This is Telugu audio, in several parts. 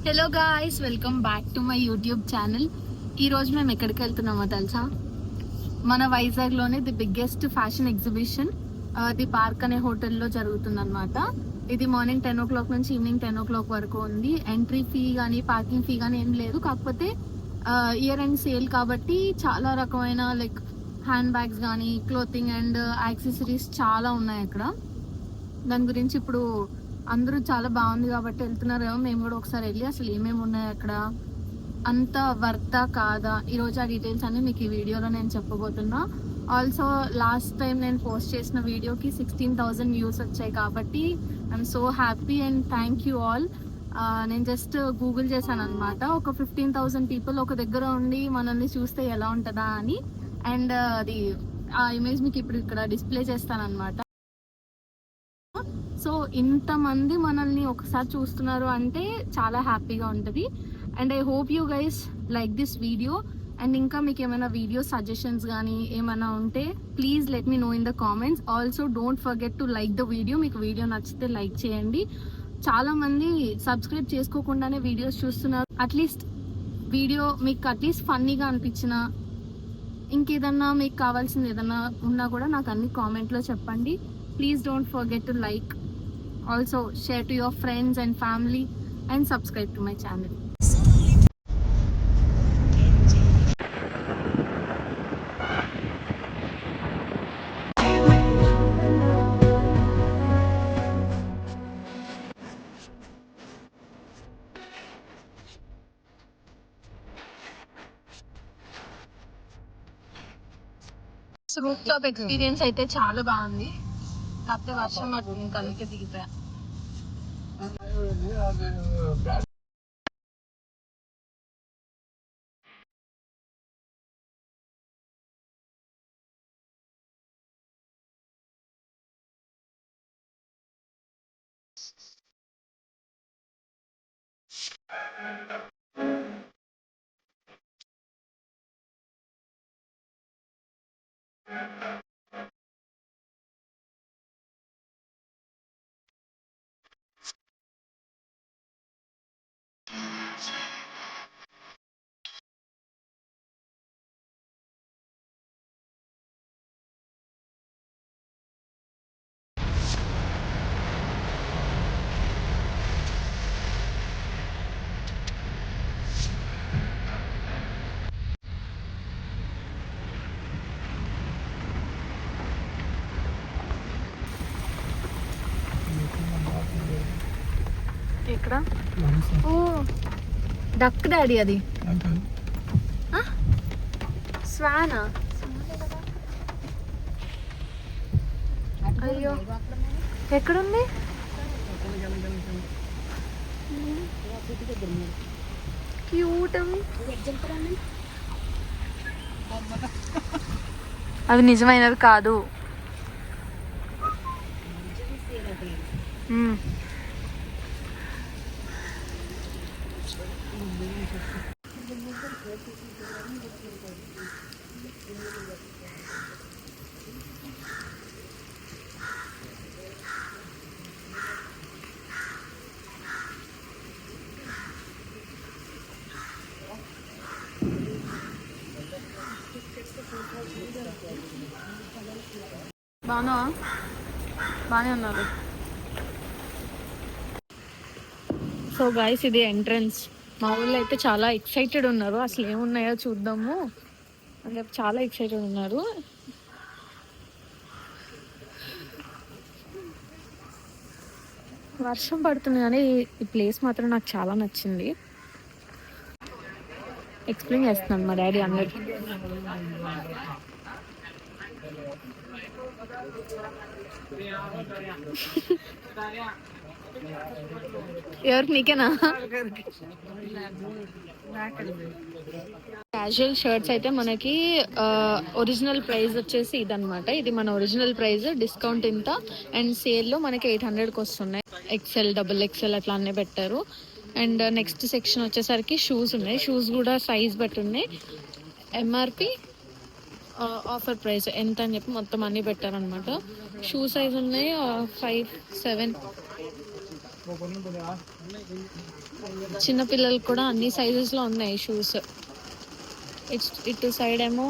Hello guys, welcome back to my YouTube channel. ఈరోజు మేము ఎక్కడికి వెళ్తున్నామో తెలుసా? మన వైజాగ్లోనే the biggest fashion exhibition The Park అనే హోటల్లో జరుగుతుందన్నమాట. ఇది మార్నింగ్ 10 o'clock నుంచి ఈవినింగ్ 10 o'clock వరకు ఉంది. ఎంట్రీ ఫీ కానీ పార్కింగ్ ఫీ కానీ ఏం లేదు. కాకపోతే ఇయర్ ఎండ్ సేల్ కాబట్టి చాలా రకమైన లైక్ హ్యాండ్ బ్యాగ్స్ కానీ క్లోతింగ్ అండ్ యాక్సెసరీస్ చాలా ఉన్నాయి అక్కడ. దాని గురించి ఇప్పుడు అందరూ చాలా బాగుంది కాబట్టి వెళ్తున్నారేమో, మేము కూడా ఒకసారి వెళ్ళి అసలు ఏమేమి ఉన్నాయి అక్కడ, అంత వర్తా కాదా, ఈరోజు ఆ డీటెయిల్స్ అన్ని మీకు ఈ వీడియోలో నేను చెప్పబోతున్నా. ఆల్సో లాస్ట్ టైం నేను పోస్ట్ చేసిన వీడియోకి 16,000 వ్యూస్ వచ్చాయి కాబట్టి I'm so happy and thank you all. నేను జస్ట్ గూగుల్ చేశాను అనమాట, ఒక 15,000 పీపుల్ ఒక దగ్గర ఉండి మనల్ని చూస్తే ఎలా ఉంటుందా అని. అండ్ అది ఆ ఇమేజ్ మీకు ఇప్పుడు ఇక్కడ డిస్ప్లే చేస్తాను అనమాట. సో ఇంతమంది మనల్ని ఒకసారి చూస్తున్నారు అంటే చాలా హ్యాపీగా ఉంటుంది. And I hope you guys like this video. And ఇంకా మీకు ఏమైనా వీడియో సజెషన్స్ కానీ ఏమైనా ఉంటే please let me know in the comments. Also don't forget to like the video. మీకు వీడియో నచ్చితే లైక్ చేయండి. చాలా మంది సబ్స్క్రైబ్ చేసుకోకుండానే వీడియోస్ చూస్తున్నారు. అట్లీస్ట్ వీడియో మీకు అట్లీస్ట్ ఫన్నీగా అనిపించిన, ఇంకేదన్నా మీకు కావాల్సింది ఏదన్నా ఉన్నా కూడా నాకు అన్ని కామెంట్లో చెప్పండి. Please don't forget to like, also share to your friends and family and subscribe to my channel. Roof top experience అయితే చాలా బాగుంది. కాకపోతే వర్షం పడుతుంది, కళ్ళకి దిగిపోయా. ఇక్కడ ఓ డక్ డాడీ, అది స్వానా? అయ్యో ఎక్కడుంది? క్యూట్. అవి నిజమైనవి కాదు. బాగానే ఉన్నారు. సో గైస్, ఇది ఎంట్రన్స్. మా ఊళ్ళో అయితే చాలా ఎక్సైటెడ్ ఉన్నారు, అసలు ఏమున్నాయో చూద్దాము అని చెప్పి చాలా ఎక్సైటెడ్ ఉన్నారు. వర్షం పడుతుంది కానీ ఈ ప్లేస్ మాత్రం నాకు చాలా నచ్చింది. ఎక్స్ప్లెయిన్ చేస్తున్నాను మా డాడీ అందరికి. ఎవరికి? నీకేనా? క్యాజువల్ షర్ట్స్ అయితే మనకి ఒరిజినల్ ప్రైస్ వచ్చేసి ఇదన్నమాట. ఇది మన ఒరిజినల్ ప్రైస్, డిస్కౌంట్ ఇంత. అండ్ సేల్లో మనకి 800కి వస్తున్నాయి. XL, XXL అట్లా అన్నీ పెట్టారు. అండ్ నెక్స్ట్ సెక్షన్ వచ్చేసరికి షూస్ ఉన్నాయి. షూస్ కూడా సైజ్ బట్టి ఉన్నాయి. MRP ఆఫర్ ప్రైస్ ఎంత అని చెప్పి మొత్తం అన్నీ పెట్టారనమాట. షూ సైజ్ ఉన్నాయి 5, 7. చిన్న పిల్లలకు కూడా అన్ని సైజెస్ లో ఉన్నాయి షూస్. ఇటు సైడ్ ఏమో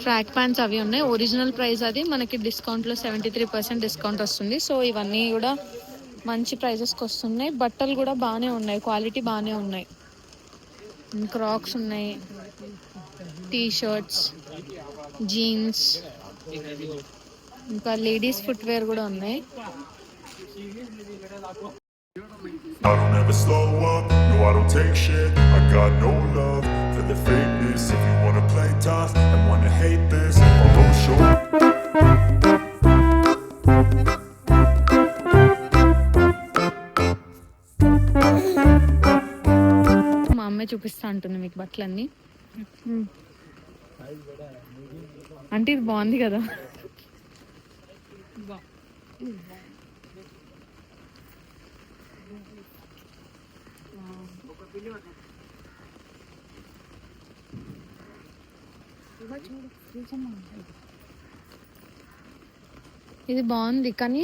ట్రాక్ ప్యాంట్స్ అవి ఉన్నాయి. ఒరిజినల్ ప్రైస్ అది, మనకి డిస్కౌంట్లో 73% డిస్కౌంట్ వస్తుంది. సో ఇవన్నీ కూడా మంచి ప్రైజెస్కి వస్తున్నాయి. బట్టలు కూడా బాగానే ఉన్నాయి, క్వాలిటీ బాగానే ఉన్నాయి. క్రాక్స్ ఉన్నాయి, టీ షర్ట్స్, జీన్స్, ఇంకా లేడీస్ ఫుట్వేర్ కూడా ఉన్నాయి. I don't ever slow up, no I don't take shit. I got no love for the fakeness. If you wanna play tough and wanna hate this, I'll go show. మా అమ్మాయి చూపిస్తా అంటుంది మీకు బట్టలన్నీ. అంటే ఇది బాగుంది కదా. ఇది బాగుంది కానీ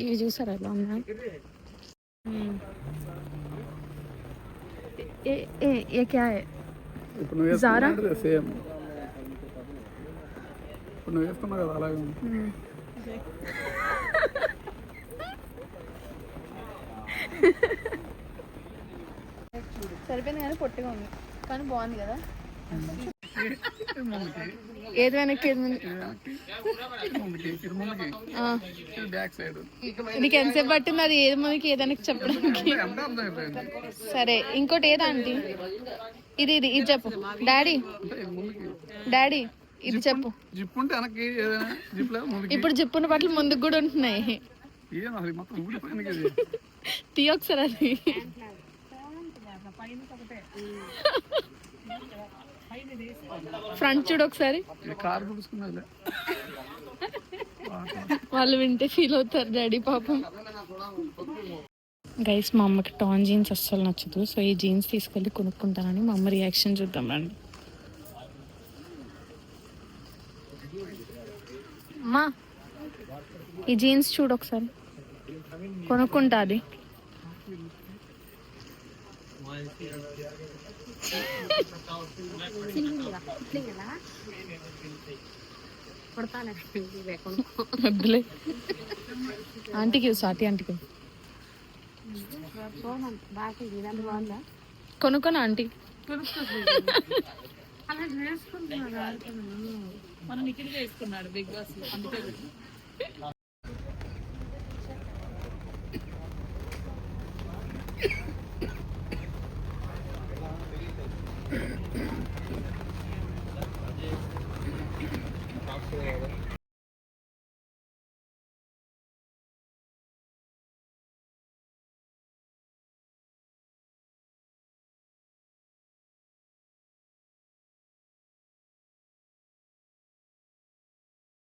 ఇవి చూసారా ఎలా ఉన్నాయి. ఏ క్యా హై జారా? సేమ్ ఇప్పుడు నువ్వు వేసుకున్నావు కదా అలాగే సరిపోయింది కానీ పొట్టిగా ఉంది, కానీ బాగుంది కదా. ఏది వెనక్కి ఏది బ్యాక్ సైడ్. నీకు ఎంతసేపు పట్టింది అది ఏది మనకి ఏదైనా చెప్పడానికి? సరే ఇంకోటి ఏదా ఆంటీ? ఇది ఇది ఇది చెప్పు డాడీ. డాడీ ఇది చెప్పు. జిప్ ఉంటే వెనక్కి ఏదైనా జిప్ లేదు. ఇప్పుడు జిప్పున్న బట్టలు ముందుకు కూడా ఉంటున్నాయి. ఏం అసలు మొత్తం ఊడిపోయింది. తీ ఒకసారి అది. ఫ్రంట్ చూడు ఒకసారి. కార్ పుడుచుకున్నది. వాళ్ళు వింటే ఫీల్ అవుతారు డాడీ పాపం. గైస్ మా అమ్మకి టాన్ జీన్స్ అస్సలు నచ్చదు. సో ఈ జీన్స్ తీసుకెళ్ళి కొనుక్కుంటానని మా అమ్మ రియాక్షన్ చూద్దాం రండి. అమ్మా ఈ జీన్స్ చూడు ఒకసారి, కొనుక్కుంటా అది. వద్దులే ఆంటీకి స్వాతి ఆంటీకి కొనుక్కోనా ఆంటీ? మనం ఇక్కడ వేసుకున్నాడు బిగ్ బాస్ లో, అందుకే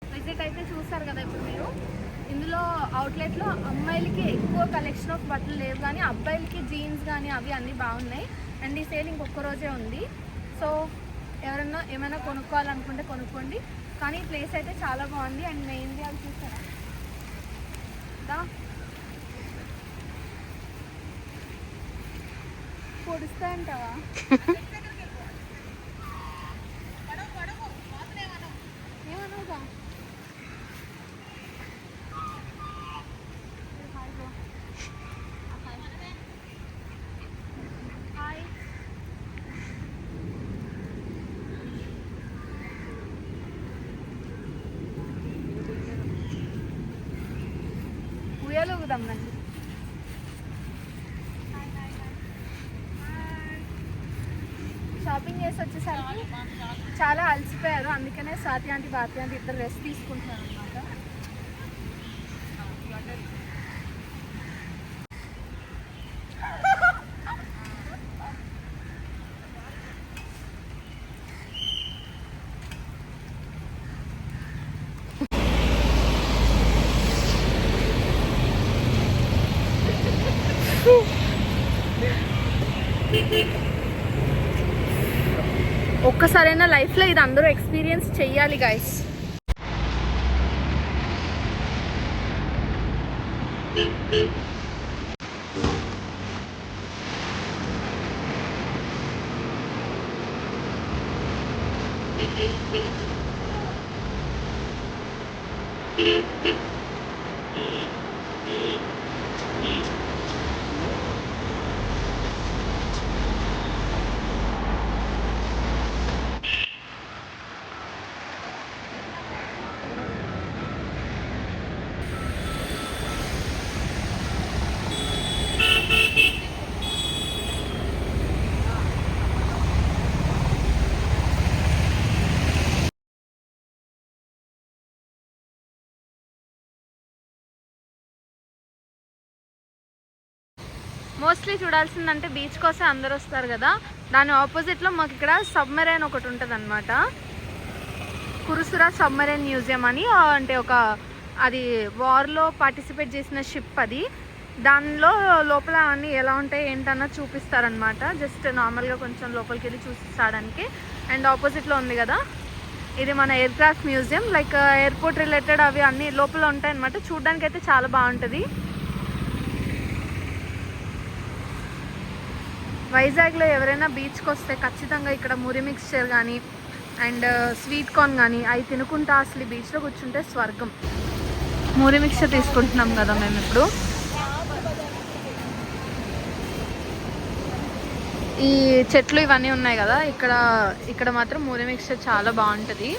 విజిట్ అయితే చూస్తారు కదా ఇప్పుడు మీరు. ఇందులో అవుట్లెట్లో అమ్మాయిలకి ఎక్కువ కలెక్షన్ ఆఫ్ బట్టలు లేవు, కానీ అబ్బాయిలకి జీన్స్ కానీ అవి అన్నీ బాగున్నాయి. అండ్ ఈ సేల్ ఇంకొక రోజే ఉంది. సో ఎవరన్నా ఏమైనా కొనుక్కోవాలనుకుంటే కొనుక్కోండి. కానీ ఈ ప్లేస్ అయితే చాలా బాగుంది. అండ్ మెయిన్లీ అవి చూసారా పొడుస్తాయంటావా? ఏమన్నావుగా? ఉయ్యాలు ఊగుదాం రండి. షాపింగ్ చేసి వచ్చేసరికి చాలా అలసిపోయారు, అందుకనే స్వాతి ఆంటీ భారతి ఆంటీ ఇద్దరు రెస్ట్ తీసుకుంటున్నారు అనమాట. ఒక్కసారైనా లైఫ్లో ఇది అందరూ ఎక్స్పీరియన్స్ చెయ్యాలి గైస్. మోస్ట్లీ చూడాల్సిందంటే బీచ్ కోసం అందరు వస్తారు కదా, దాని ఆపోజిట్లో మాకు ఇక్కడ సబ్మెరైన్ ఒకటి ఉంటుంది అనమాట. కురుసురా సబ్మెరైన్ మ్యూజియం అని, అంటే ఒక అది వార్లో పార్టిసిపేట్ చేసిన షిప్ అది. దానిలో లోపల అన్నీ ఎలా ఉంటాయి ఏంటన్నా చూపిస్తారనమాట. జస్ట్ నార్మల్గా కొంచెం లోపలికి వెళ్ళి చూపిస్తాడానికి. అండ్ ఆపోజిట్లో ఉంది కదా, ఇది మన air craft museum. Like airport related అవి అన్నీ లోపల ఉంటాయి అనమాట. చూడడానికి అయితే చాలా బాగుంటుంది. వైజాగ్లో ఎవరైనా బీచ్కి వస్తే ఖచ్చితంగా ఇక్కడ మురి మిక్స్చర్ కానీ అండ్ స్వీట్ కార్న్ కానీ అవి తినుకుంటా అసలు బీచ్లో కూర్చుంటే స్వర్గం. మురి మిక్స్చర్ తీసుకుంటున్నాం కదా మేము ఇప్పుడు. ఈ చెట్లు ఇవన్నీ ఉన్నాయి కదా, ఇక్కడ మాత్రం మురి మిక్స్చర్ చాలా బాగుంటుంది.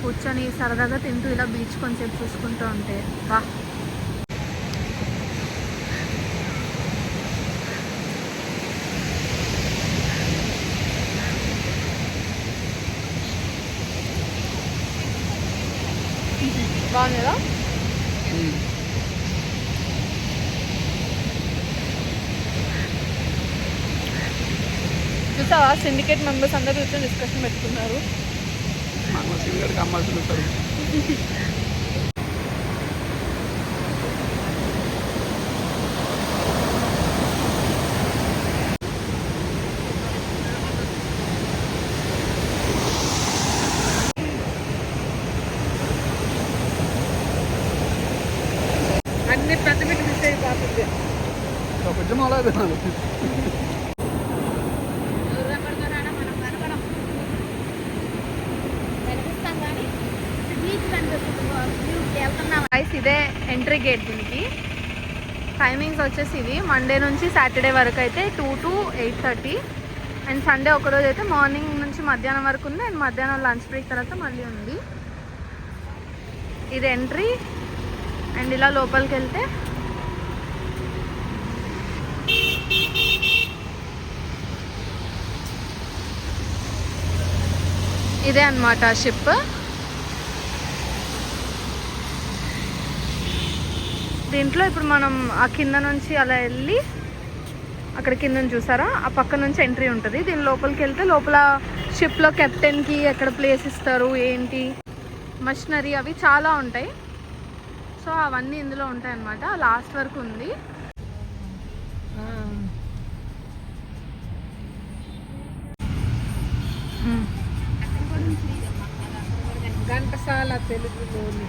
కూర్చొని సరదాగా తింటూ ఇలా బీచ్ కొంచెం చూసుకుంటూ ఉంటే వా. బాగుందా? చూసావా, సిండికేట్ మెంబర్స్ అందరూ కూర్చొని డిస్కషన్ పెట్టుకున్నారు. అమ్మాల్సి ఉంటారు. అన్ని పెద్ద పెద్ద మిస్ అయిపోతుంది. కొంచెం అలా తినాలి. ఇదే ఎంట్రీ గేట్. దీనికి టైమింగ్స్ వచ్చేసి ఇవి మండే నుంచి సాటర్డే వరకు అయితే 2 to 8:30 అండ్ సండే ఒకరోజు అయితే మార్నింగ్ నుంచి మధ్యాహ్నం వరకు ఉంది. అండ్ మధ్యాహ్నం లంచ్ బ్రేక్ తర్వాత మళ్ళీ ఉంది. ఇది ఎంట్రీ. అండ్ ఇలా లోపలికి వెళ్తే ఇదే అన్నమాట షిప్. దీంట్లో ఇప్పుడు మనం ఆ కింద నుంచి అలా వెళ్ళి అక్కడ కింద చూసారా, ఆ పక్క నుంచి ఎంట్రీ ఉంటుంది. దీని లోపలికి వెళ్తే లోపల షిప్లో కెప్టెన్కి ఎక్కడ ప్లేస్ ఇస్తారు ఏంటి, మషినరీ అవి చాలా ఉంటాయి. సో అవన్నీ ఇందులో ఉంటాయి అన్నమాట. లాస్ట్ వరకు ఉంది. ఘంటసాల తెలుగులోని